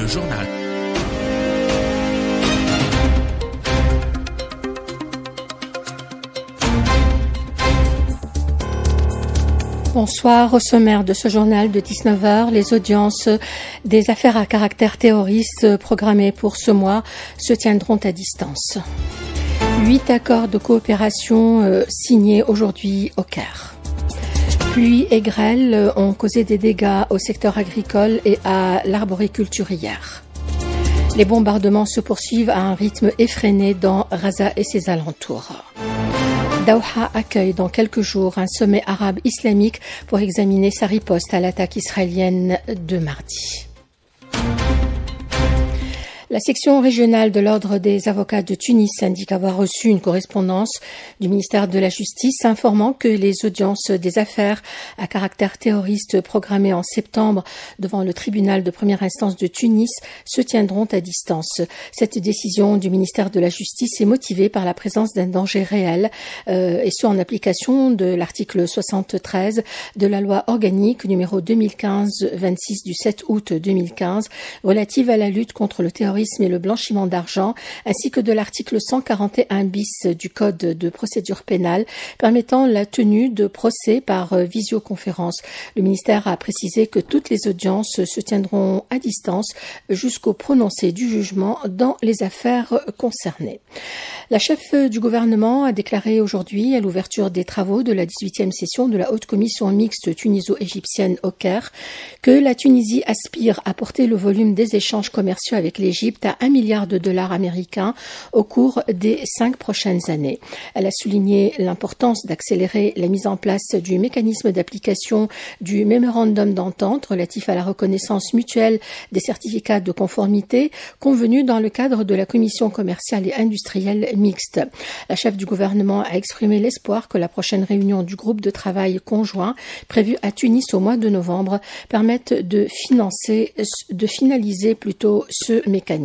journal. Bonsoir. Au sommaire de ce journal de 19h, les audiences des affaires à caractère terroriste programmées pour ce mois se tiendront à distance. 8 accords de coopération signés aujourd'hui au Caire. Pluie et grêle ont causé des dégâts au secteur agricole et à l'arboriculture hier. Les bombardements se poursuivent à un rythme effréné dans Gaza et ses alentours. Doha accueille dans quelques jours un sommet arabe islamique pour examiner sa riposte à l'attaque israélienne de mardi. La section régionale de l'Ordre des avocats de Tunis indique avoir reçu une correspondance du ministère de la Justice informant que les audiences des affaires à caractère terroriste programmées en septembre devant le tribunal de première instance de Tunis se tiendront à distance. Cette décision du ministère de la Justice est motivée par la présence d'un danger réel et ce en application de l'article 73 de la loi organique numéro 2015-26 du 7 août 2015 relative à la lutte contre le terrorisme et le blanchiment d'argent, ainsi que de l'article 141 bis du Code de procédure pénale permettant la tenue de procès par visioconférence. Le ministère a précisé que toutes les audiences se tiendront à distance jusqu'au prononcé du jugement dans les affaires concernées. La chef du gouvernement a déclaré aujourd'hui à l'ouverture des travaux de la 18e session de la Haute Commission mixte tuniso-égyptienne au Caire que la Tunisie aspire à porter le volume des échanges commerciaux avec l'Égypte à $1 milliard américains au cours des 5 prochaines années. Elle a souligné l'importance d'accélérer la mise en place du mécanisme d'application du mémorandum d'entente relatif à la reconnaissance mutuelle des certificats de conformité convenu dans le cadre de la Commission commerciale et industrielle mixte. La chef du gouvernement a exprimé l'espoir que la prochaine réunion du groupe de travail conjoint prévue à Tunis au mois de novembre permette de finaliser plutôt ce mécanisme.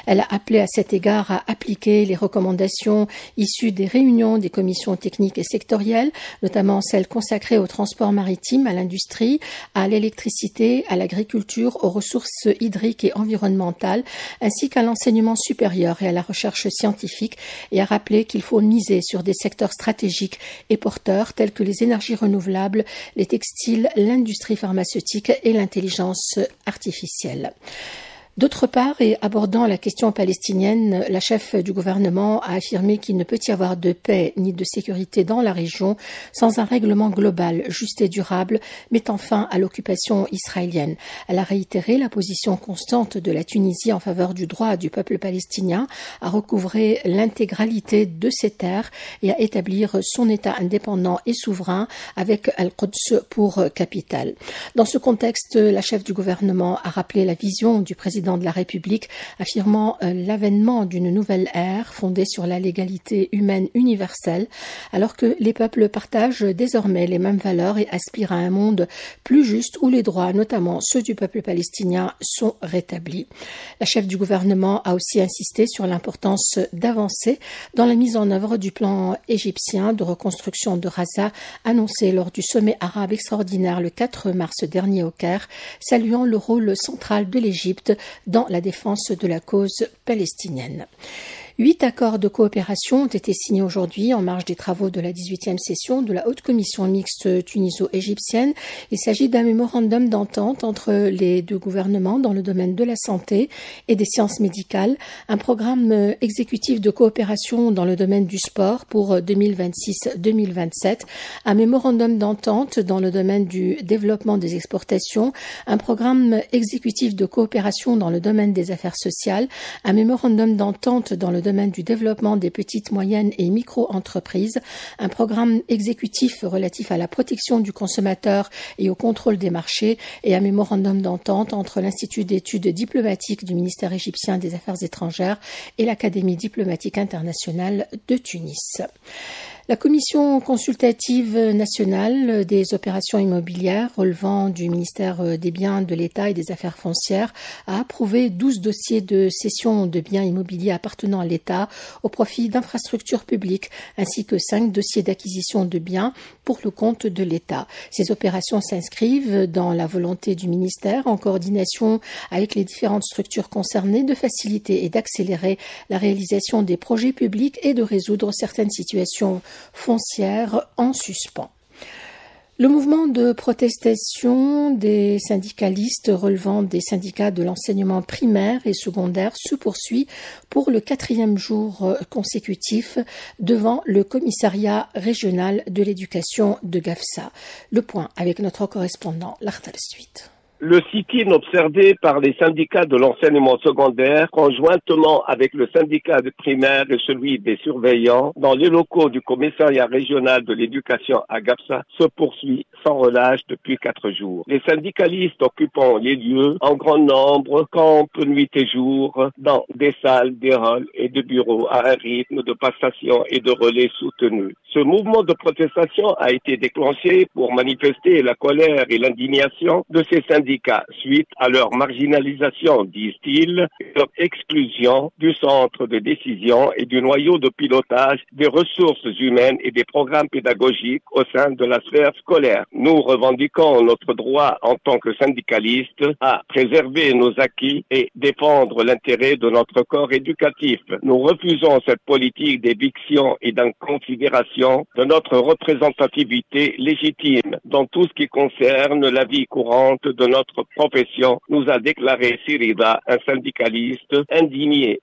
Elle a appelé à cet égard à appliquer les recommandations issues des réunions des commissions techniques et sectorielles, notamment celles consacrées au transport maritime, à l'industrie, à l'électricité, à l'agriculture, aux ressources hydriques et environnementales, ainsi qu'à l'enseignement supérieur et à la recherche scientifique, et a rappelé qu'il faut miser sur des secteurs stratégiques et porteurs tels que les énergies renouvelables, les textiles, l'industrie pharmaceutique et l'intelligence artificielle. D'autre part, et abordant la question palestinienne, la chef du gouvernement a affirmé qu'il ne peut y avoir de paix ni de sécurité dans la région sans un règlement global, juste et durable, mettant fin à l'occupation israélienne. Elle a réitéré la position constante de la Tunisie en faveur du droit du peuple palestinien à recouvrer l'intégralité de ses terres et à établir son État indépendant et souverain avec Al-Quds pour capitale. Dans ce contexte, la chef du gouvernement a rappelé la vision du président de la République, affirmant l'avènement d'une nouvelle ère fondée sur la légalité humaine universelle, alors que les peuples partagent désormais les mêmes valeurs et aspirent à un monde plus juste où les droits, notamment ceux du peuple palestinien, sont rétablis. La chef du gouvernement a aussi insisté sur l'importance d'avancer dans la mise en œuvre du plan égyptien de reconstruction de Gaza annoncé lors du sommet arabe extraordinaire le 4 mars dernier au Caire, saluant le rôle central de l'Égypte dans la défense de la cause palestinienne. 8 accords de coopération ont été signés aujourd'hui en marge des travaux de la 18e session de la Haute Commission mixte tuniso-égyptienne. Il s'agit d'un mémorandum d'entente entre les deux gouvernements dans le domaine de la santé et des sciences médicales, un programme exécutif de coopération dans le domaine du sport pour 2026-2027, un mémorandum d'entente dans le domaine du développement des exportations, un programme exécutif de coopération dans le domaine des affaires sociales, un mémorandum d'entente dans le domaine du développement des petites, moyennes et micro-entreprises, un programme exécutif relatif à la protection du consommateur et au contrôle des marchés et un mémorandum d'entente entre l'Institut d'études diplomatiques du ministère égyptien des Affaires étrangères et l'Académie diplomatique internationale de Tunis. La Commission consultative nationale des opérations immobilières relevant du ministère des Biens de l'État et des Affaires foncières a approuvé 12 dossiers de cession de biens immobiliers appartenant à l'État au profit d'infrastructures publiques, ainsi que 5 dossiers d'acquisition de biens pour le compte de l'État. Ces opérations s'inscrivent dans la volonté du ministère, en coordination avec les différentes structures concernées, de faciliter et d'accélérer la réalisation des projets publics et de résoudre certaines situations foncières en suspens. Le mouvement de protestation des syndicalistes relevant des syndicats de l'enseignement primaire et secondaire se poursuit pour le 4e jour consécutif devant le commissariat régional de l'éducation de Gafsa. Le point avec notre correspondant, Lartar Suite. Le sit-in observé par les syndicats de l'enseignement secondaire, conjointement avec le syndicat de primaire et celui des surveillants, dans les locaux du commissariat régional de l'éducation à Gafsa, se poursuit sans relâche depuis 4 jours. Les syndicalistes occupant les lieux en grand nombre campent nuit et jour dans des salles, des halls et de bureaux à un rythme de passation et de relais soutenu. Ce mouvement de protestation a été déclenché pour manifester la colère et l'indignation de ces syndicats suite à leur marginalisation, disent-ils, et leur exclusion du centre de décision et du noyau de pilotage des ressources humaines et des programmes pédagogiques au sein de la sphère scolaire. Nous revendiquons notre droit en tant que syndicalistes à préserver nos acquis et défendre l'intérêt de notre corps éducatif. Nous refusons cette politique d'éviction et d'inconsidération de notre représentativité légitime dans tout ce qui concerne la vie courante de notre profession, nous a déclaré Sirida, un syndicaliste indigné.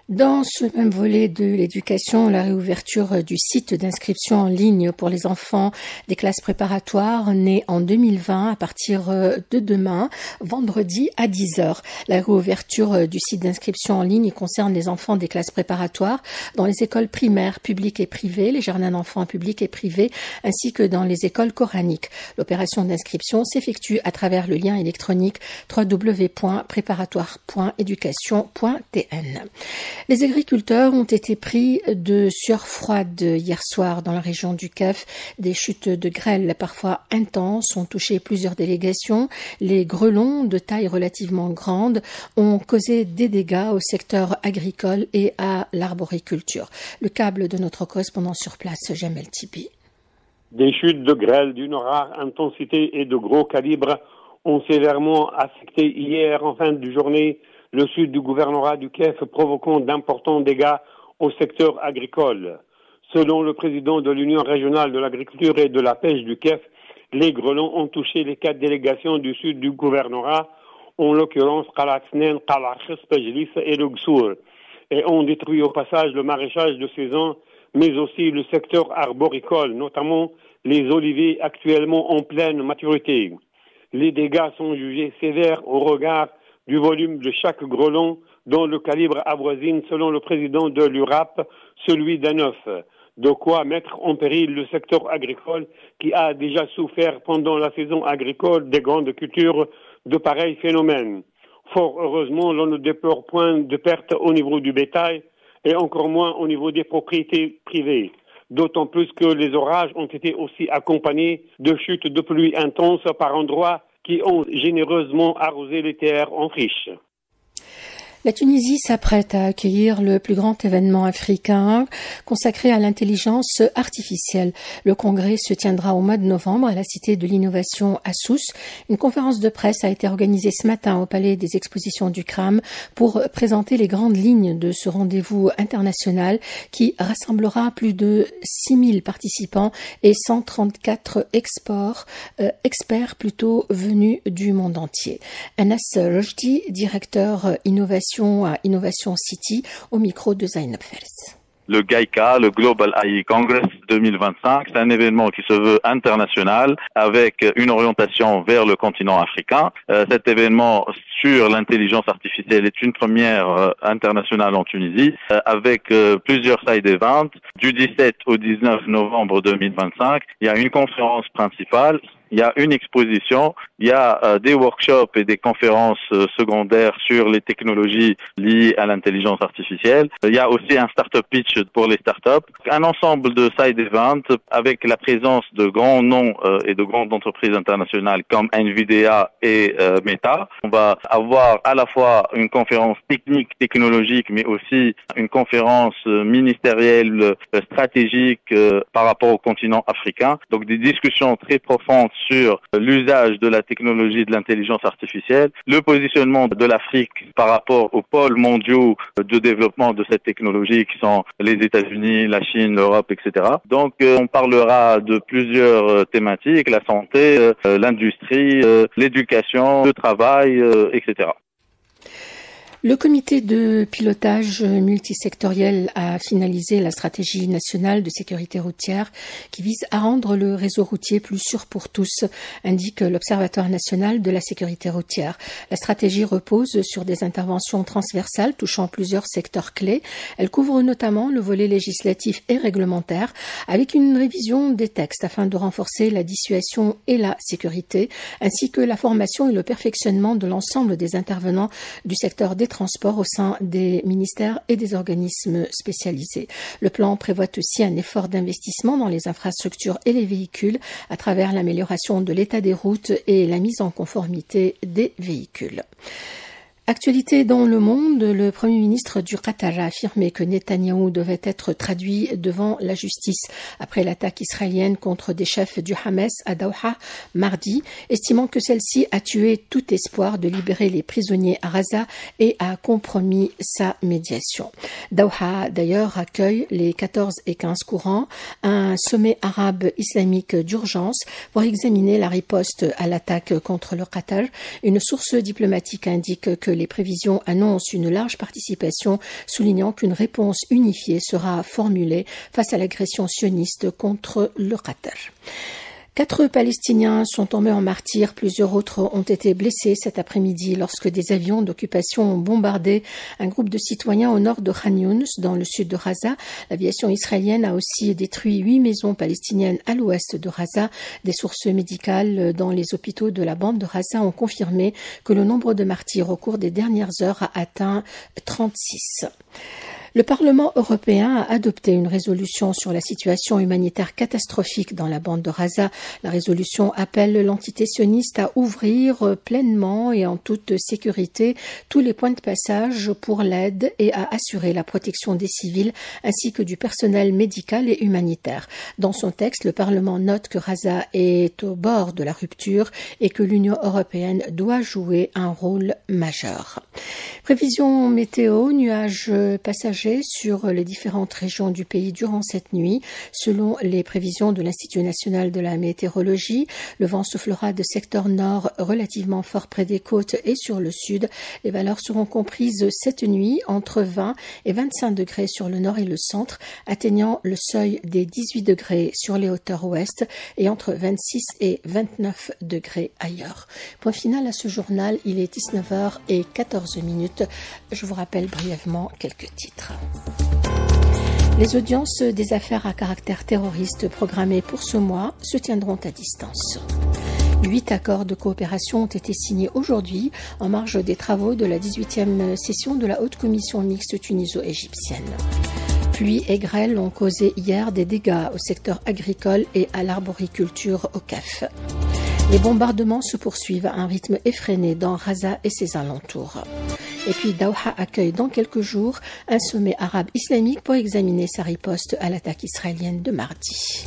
Dans ce même volet de l'éducation, la réouverture du site d'inscription en ligne pour les enfants des classes préparatoires nés en 2020 à partir de demain, vendredi à 10h. La réouverture du site d'inscription en ligne concerne les enfants des classes préparatoires dans les écoles primaires publiques et privées, les jardins d'enfants publics et privés, ainsi que dans les écoles coraniques. L'opération d'inscription s'effectue à travers le lien électronique www.préparatoire.education.tn. Les agriculteurs ont été pris de sueur froide hier soir dans la région du Kef. Des chutes de grêle parfois intenses ont touché plusieurs délégations. Les grêlons de taille relativement grande ont causé des dégâts au secteur agricole et à l'arboriculture. Le câble de notre correspondant sur place, Jamel Tibi. Des chutes de grêle d'une rare intensité et de gros calibre ont sévèrement affecté hier en fin de journée le sud du gouvernorat du Kef, provoquant d'importants dégâts au secteur agricole. Selon le président de l'Union régionale de l'agriculture et de la pêche du Kef, les grêlons ont touché les 4 délégations du sud du gouvernorat, en l'occurrence Qalaksnen, Qalakhes, Pejlis et le Gsour, et ont détruit au passage le maraîchage de saison, mais aussi le secteur arboricole, notamment les oliviers actuellement en pleine maturité. Les dégâts sont jugés sévères au regard du volume de chaque grêlon dont le calibre avoisine, selon le président de l'URAP, celui d'un œuf. De quoi mettre en péril le secteur agricole qui a déjà souffert pendant la saison agricole des grandes cultures de pareils phénomènes. Fort heureusement, l'on ne déplore point de perte au niveau du bétail et encore moins au niveau des propriétés privées. D'autant plus que les orages ont été aussi accompagnés de chutes de pluie intenses par endroits qui ont généreusement arrosé les terres en friche. La Tunisie s'apprête à accueillir le plus grand événement africain consacré à l'intelligence artificielle. Le congrès se tiendra au mois de novembre à la Cité de l'Innovation à Sousse. Une conférence de presse a été organisée ce matin au Palais des Expositions du CRAM pour présenter les grandes lignes de ce rendez-vous international qui rassemblera plus de 6000 participants et 134 experts venus du monde entier. Anas Rojdi, directeur innovation à Innovation City, au micro de Zainab Fers. Le GAICA, le Global AI Congress 2025, c'est un événement qui se veut international avec une orientation vers le continent africain. Cet événement sur l'intelligence artificielle est une première internationale en Tunisie avec plusieurs side events. Du 17 au 19 novembre 2025, il y a une conférence principale Il y a une exposition, il y a des workshops et des conférences secondaires sur les technologies liées à l'intelligence artificielle. Il y a aussi un startup pitch pour les startups, un ensemble de side events avec la présence de grands noms et de grandes entreprises internationales comme Nvidia et Meta. On va avoir à la fois une conférence technique, technologique, mais aussi une conférence ministérielle, stratégique par rapport au continent africain. Donc des discussions très profondes sur l'usage de la technologie de l'intelligence artificielle, le positionnement de l'Afrique par rapport aux pôles mondiaux de développement de cette technologie qui sont les États-Unis, la Chine, l'Europe, etc. Donc on parlera de plusieurs thématiques, la santé, l'industrie, l'éducation, le travail, etc. Le comité de pilotage multisectoriel a finalisé la stratégie nationale de sécurité routière qui vise à rendre le réseau routier plus sûr pour tous, indique l'Observatoire national de la sécurité routière. La stratégie repose sur des interventions transversales touchant plusieurs secteurs clés. Elle couvre notamment le volet législatif et réglementaire avec une révision des textes afin de renforcer la dissuasion et la sécurité, ainsi que la formation et le perfectionnement de l'ensemble des intervenants du secteur des transports au sein des ministères et des organismes spécialisés. Le plan prévoit aussi un effort d'investissement dans les infrastructures et les véhicules à travers l'amélioration de l'état des routes et la mise en conformité des véhicules. Actualité dans le monde, le Premier ministre du Qatar a affirmé que Netanyahou devait être traduit devant la justice après l'attaque israélienne contre des chefs du Hamas à Doha mardi, estimant que celle-ci a tué tout espoir de libérer les prisonniers à Gaza et a compromis sa médiation. Doha, d'ailleurs, accueille les 14 et 15 courants, un sommet arabe islamique d'urgence pour examiner la riposte à l'attaque contre le Qatar. Une source diplomatique indique que les prévisions annoncent une large participation, soulignant qu'une réponse unifiée sera formulée face à l'agression sioniste contre le Qatar. 4 Palestiniens sont tombés en martyrs, plusieurs autres ont été blessés cet après-midi lorsque des avions d'occupation ont bombardé un groupe de citoyens au nord de Khan Younes, dans le sud de Gaza. L'aviation israélienne a aussi détruit 8 maisons palestiniennes à l'ouest de Gaza. Des sources médicales dans les hôpitaux de la bande de Gaza ont confirmé que le nombre de martyrs au cours des dernières heures a atteint 36. Le Parlement européen a adopté une résolution sur la situation humanitaire catastrophique dans la bande de Gaza. La résolution appelle l'entité sioniste à ouvrir pleinement et en toute sécurité tous les points de passage pour l'aide et à assurer la protection des civils ainsi que du personnel médical et humanitaire. Dans son texte, le Parlement note que Gaza est au bord de la rupture et que l'Union européenne doit jouer un rôle majeur. Prévision météo, nuages passagers sur les différentes régions du pays durant cette nuit. Selon les prévisions de l'Institut national de la météorologie, le vent soufflera de secteur nord relativement fort près des côtes et sur le sud. Les valeurs seront comprises cette nuit entre 20 et 25 degrés sur le nord et le centre, atteignant le seuil des 18 degrés sur les hauteurs ouest et entre 26 et 29 degrés ailleurs. Point final à ce journal, il est 19h14. Je vous rappelle brièvement quelques titres. Les audiences des affaires à caractère terroriste programmées pour ce mois se tiendront à distance. 8 accords de coopération ont été signés aujourd'hui en marge des travaux de la 18e session de la Haute Commission mixte tuniso-égyptienne. Pluie et grêle ont causé hier des dégâts au secteur agricole et à l'arboriculture au CAF. Les bombardements se poursuivent à un rythme effréné dans Gaza et ses alentours. Et puis Doha accueille dans quelques jours un sommet arabe islamique pour examiner sa riposte à l'attaque israélienne de mardi.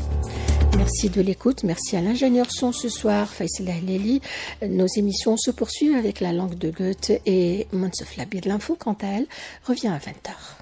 Merci de l'écoute, merci à l'ingénieur son ce soir, Faisal Ahleli. Nos émissions se poursuivent avec la langue de Goethe et Monsef Labir. L'info, quant à elle, revient à 20h.